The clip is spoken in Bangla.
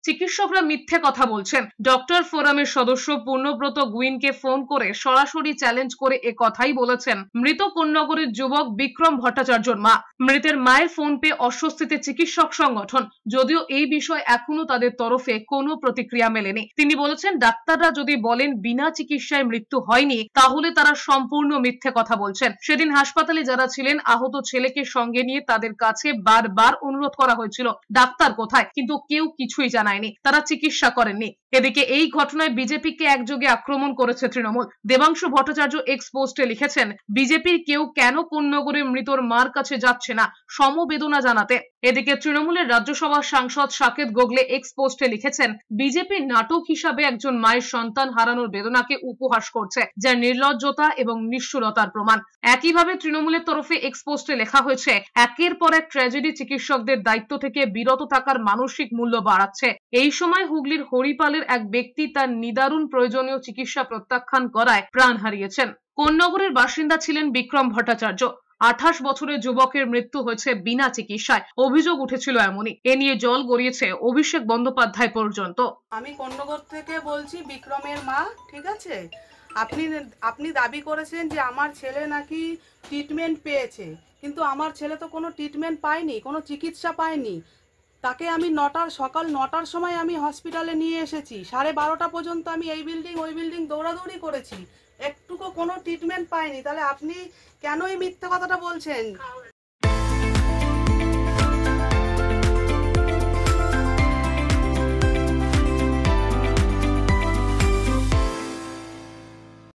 চিকিৎসকরা মিথ্যে কথা বলছেন। ডক্টর ফোরামের সদস্য পূর্ণব্রত গুইনকে ফোন করে সরাসরি চ্যালেঞ্জ করে কথাই বলেছেন মৃত কোন্নগরের যুবক বিক্রম ভট্টাচার্যর মা। মৃতের মায়ের ফোন পেয়ে অস্বস্তিতে চিকিৎসক সংগঠন, যদিও এই বিষয়ে এখনো তাদের তরফে কোনো প্রতিক্রিয়া মেলেনি। তিনি বলেছেন, ডাক্তাররা যদি বলেন বিনা চিকিৎসায় মৃত্যু হয়নি, তাহলে তারা সম্পূর্ণ মিথ্যে কথা বলছেন। সেদিন হাসপাতালে যারা ছিলেন, আহত ছেলেকে সঙ্গে নিয়ে তাদের কাছে বারবার অনুরোধ করা হয়েছিল ডাক্তার কোথায়, কিন্তু কেউ কিছুই জানায়নি, তারা চিকিৎসা করেননি। এদিকে এই ঘটনায় বিজেপিকে একযোগে আক্রমণ করেছে তৃণমূল। দেবাংশু ভট্টাচার্য এক্স পোস্টে লিখেছেন, বিজেপির কেউ কেন কোন্নগরে মৃতর মার কাছে যাচ্ছে না সমবেদনা জানাতে। এদিকে তৃণমূলের রাজ্যসভা সাংসদ সাকেত গোগলে এক্স পোস্টে লিখেছেন, বিজেপির নাটক হিসাবে একজন মায়ের সন্তান হারানোর বেদনাকে উপহাস করছে, যা নির্লজ্জতা এবং নিষ্ঠুরতার প্রমাণ। একইভাবে তৃণমূলের তরফে এক্স পোস্টে লেখা হয়েছে, একের পর এক ট্র্যাজেডি চিকিৎসকদের দায়িত্ব থেকে বিরত থাকার মানসিক মূল্য বাড়াচ্ছে। এই সময় হুগলির হরিপালের এক ব্যক্তি তার নিদারুণ প্রয়োজনীয় চিকিৎসা প্রত্যাখ্যান করায় প্রাণ হারিয়েছেন। কোন্নগরের বাসিন্দা ছিলেন বিক্রম ভট্টাচার্য। 28 বছরের যুবকের মৃত্যু হয়েছে বিনা চিকিৎসায়। অভিযোগ উঠেছিল এমনই। এ নিয়ে জল গড়িয়েছে অভিষেক বন্দ্যোপাধ্যায় পর্যন্ত। আমি কোন্নগর থেকে বলছি, বিক্রমের মা। ঠিক আছে, আপনি দাবি করেছেন যে আমার ছেলে নাকি ট্রিটমেন্ট পেয়েছে, কিন্তু আমার ছেলে তো কোনো ট্রিটমেন্ট পায়নি, কোনো চিকিৎসা পায়নি। তাকে আমি সকাল 9টার সময় আমি হসপিটালে নিয়ে এসেছি, 12:30 পর্যন্ত আমি এই বিল্ডিং ওই বিল্ডিং দৌড়াদৌড়ি করেছি, একটুকু কোনো ট্রিটমেন্ট পাইনি। তাহলে আপনি কেন এই মিথ্যে কথাটা বলছেন?